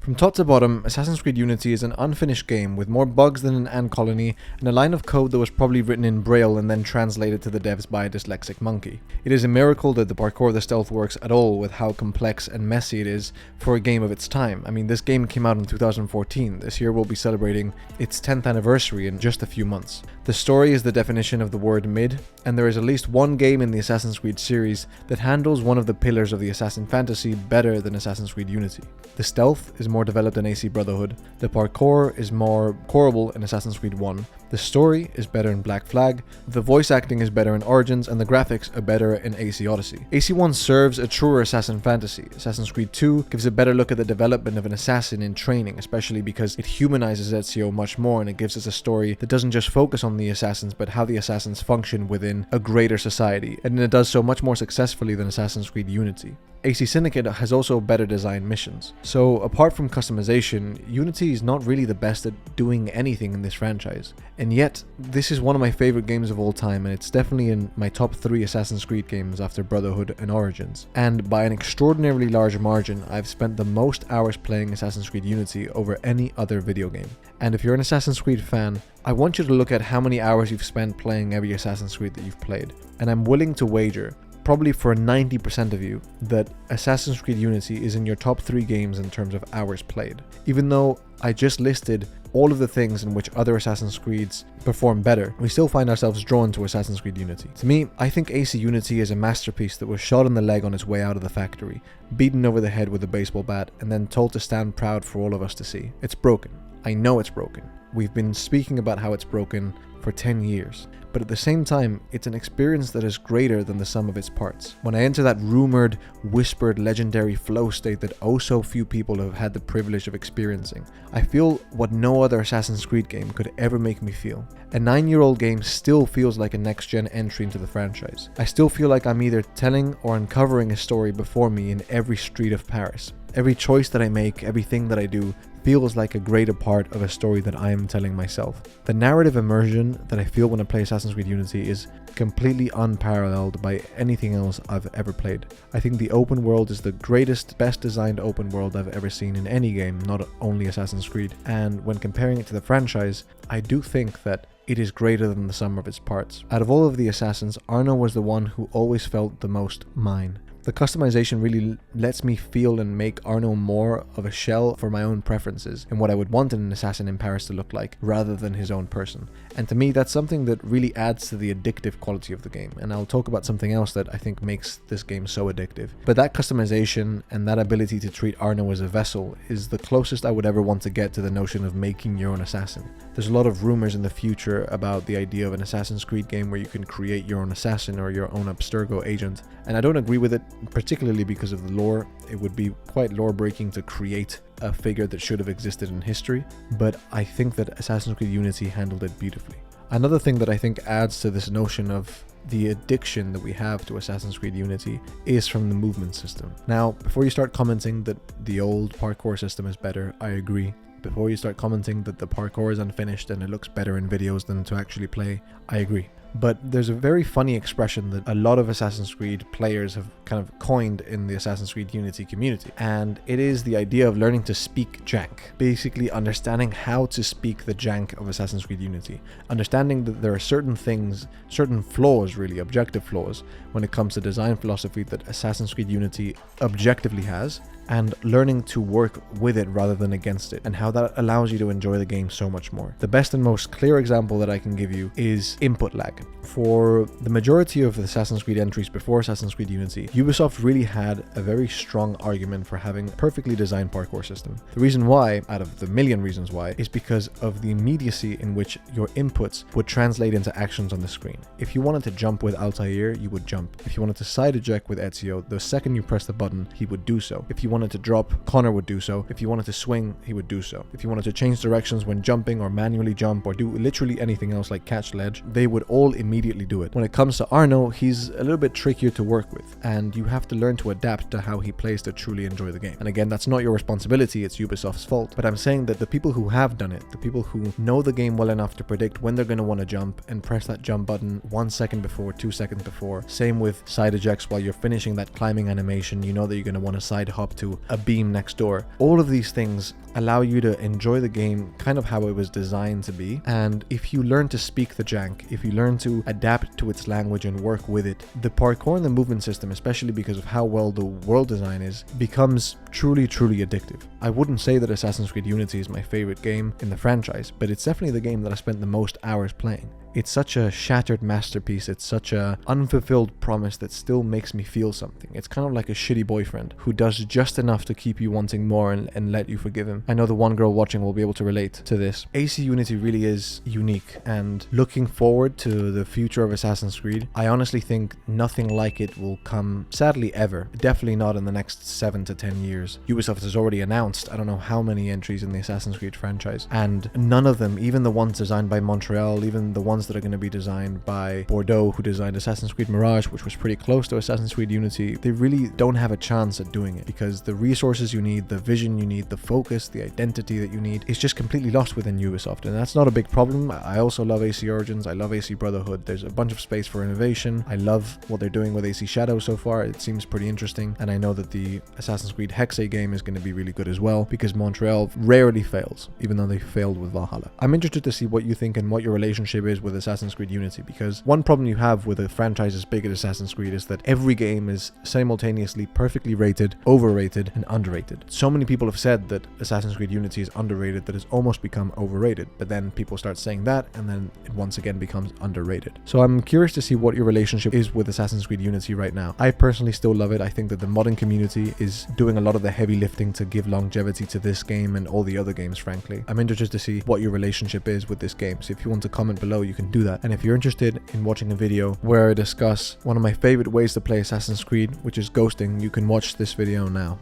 From top to bottom, Assassin's Creed Unity is an unfinished game with more bugs than an ant colony and a line of code that was probably written in Braille and then translated to the devs by a dyslexic monkey. It is a miracle that the parkour of the stealth works at all with how complex and messy it is for a game of its time. I mean, this game came out in 2014. This year we'll be celebrating its 10th anniversary in just a few months. The story is the definition of the word mid, and there is at least one game in the Assassin's Creed series that handles one of the pillars of the Assassin fantasy better than Assassin's Creed Unity. The stealth is more developed in AC Brotherhood, the parkour is more coreable in Assassin's Creed 1, the story is better in Black Flag, the voice acting is better in Origins, and the graphics are better in AC Odyssey. AC1 serves a truer assassin fantasy. Assassin's Creed 2 gives a better look at the development of an assassin in training, especially because it humanizes Ezio much more and it gives us a story that doesn't just focus on the assassins but how the assassins function within a greater society, and it does so much more successfully than Assassin's Creed Unity. AC Syndicate has also better designed missions. So apart from customization, Unity is not really the best at doing anything in this franchise. And yet, this is one of my favorite games of all time, and it's definitely in my top 3 Assassin's Creed games after Brotherhood and Origins. And by an extraordinarily large margin, I've spent the most hours playing Assassin's Creed Unity over any other video game. And if you're an Assassin's Creed fan, I want you to look at how many hours you've spent playing every Assassin's Creed that you've played. And I'm willing to wager, probably for 90% of you, that Assassin's Creed Unity is in your top 3 games in terms of hours played. Even though I just listed all of the things in which other Assassin's Creeds perform better, we still find ourselves drawn to Assassin's Creed Unity. To me, I think AC Unity is a masterpiece that was shot in the leg on its way out of the factory, beaten over the head with a baseball bat, and then told to stand proud for all of us to see. It's broken. I know it's broken. We've been speaking about how it's broken for 10 years. But at the same time, it's an experience that is greater than the sum of its parts. When I enter that rumored, whispered, legendary flow state that oh so few people have had the privilege of experiencing, I feel what no other Assassin's Creed game could ever make me feel. A 9-year-old game still feels like a next-gen entry into the franchise. I still feel like I'm either telling or uncovering a story before me in every street of Paris. Every choice that I make, everything that I do, feels like a greater part of a story that I am telling myself. The narrative immersion that I feel when I play Assassin's Creed Unity is completely unparalleled by anything else I've ever played. I think the open world is the greatest, best designed open world I've ever seen in any game, not only Assassin's Creed. And when comparing it to the franchise, I do think that it is greater than the sum of its parts. Out of all of the assassins, Arno was the one who always felt the most mine. The customization really lets me feel and make Arno more of a shell for my own preferences and what I would want an assassin in Paris to look like, rather than his own person. And to me, that's something that really adds to the addictive quality of the game. And I'll talk about something else that I think makes this game so addictive. But that customization and that ability to treat Arno as a vessel is the closest I would ever want to get to the notion of making your own assassin. There's a lot of rumors in the future about the idea of an Assassin's Creed game where you can create your own assassin or your own Abstergo agent, and I don't agree with it, particularly because of the lore. It would be quite lore-breaking to create a figure that should have existed in history, but I think that Assassin's Creed Unity handled it beautifully. Another thing that I think adds to this notion of the addiction that we have to Assassin's Creed Unity is from the movement system. Now, before you start commenting that the old parkour system is better, I agree. Before you start commenting that the parkour is unfinished and it looks better in videos than to actually play, I agree. But there's a very funny expression that a lot of Assassin's Creed players have kind of coined in the Assassin's Creed Unity community, and it is the idea of learning to speak jank. Basically understanding how to speak the jank of Assassin's Creed Unity. Understanding that there are certain things, certain flaws really, objective flaws, when it comes to design philosophy that Assassin's Creed Unity objectively has, and learning to work with it rather than against it, and how that allows you to enjoy the game so much more. The best and most clear example that I can give you is input lag. For the majority of the Assassin's Creed entries before Assassin's Creed Unity, Ubisoft really had a very strong argument for having a perfectly designed parkour system. The reason why, out of the million reasons why, is because of the immediacy in which your inputs would translate into actions on the screen. If you wanted to jump with Altair, you would jump. If you wanted to side eject with Ezio, the second you press the button, he would do so. If you wanted to drop, Connor would do so. If you wanted to swing, he would do so. If you wanted to change directions when jumping or manually jump or do literally anything else like catch ledge, they would all immediately do it. When it comes to Arno, he's a little bit trickier to work with, and you have to learn to adapt to how he plays to truly enjoy the game. And again, that's not your responsibility, it's Ubisoft's fault. But I'm saying that the people who have done it, the people who know the game well enough to predict when they're going to want to jump and press that jump button 1 second before, 2 seconds before. Same with side ejects while you're finishing that climbing animation, you know that you're going to want to side hop to a beam next door. All of these things allow you to enjoy the game kind of how it was designed to be. And if you learn to speak the jank, if you learn to adapt to its language and work with it, the parkour and the movement system, especially because of how well the world design is, becomes truly addictive. I wouldn't say that Assassin's Creed Unity is my favorite game in the franchise, but it's definitely the game that I spent the most hours playing. It's such a shattered masterpiece. It's such a unfulfilled promise that still makes me feel something. It's kind of like a shitty boyfriend who does just enough to keep you wanting more and let you forgive him. I know the one girl watching will be able to relate to this. AC Unity really is unique, and looking forward to the future of Assassin's Creed, I honestly think nothing like it will come, sadly, ever. Definitely not in the next 7 to 10 years. Ubisoft has already announced I don't know how many entries in the Assassin's Creed franchise, and none of them, even the ones designed by Montreal, even the ones that are going to be designed by Bordeaux, who designed Assassin's Creed Mirage, which was pretty close to Assassin's Creed Unity, they really don't have a chance at doing it, because the resources you need, the vision you need, the focus, the identity that you need is just completely lost within Ubisoft. And that's not a big problem. I also love AC Origins, I love AC Brotherhood. There's a bunch of space for innovation. I love what they're doing with AC Shadow so far. It seems pretty interesting, and I know that the Assassin's Creed Hexe game is going to be really good as well, because Montreal rarely fails, even though they failed with Valhalla. I'm interested to see what you think and what your relationship is with Assassin's Creed Unity, because one problem you have with a franchise as big as Assassin's Creed is that every game is simultaneously perfectly rated, overrated, and underrated. So many people have said that Assassin's Creed Unity is underrated that it's almost become overrated, but then people start saying that, and then it once again becomes underrated. So I'm curious to see what your relationship is with Assassin's Creed Unity right now. I personally still love it. I think that the modding community is doing a lot of the heavy lifting to give longevity to this game and all the other games, frankly. I'm interested to see what your relationship is with this game, so if you want to comment below, you can do that. And if you're interested in watching a video where I discuss one of my favorite ways to play Assassin's Creed, which is ghosting, you can watch this video now.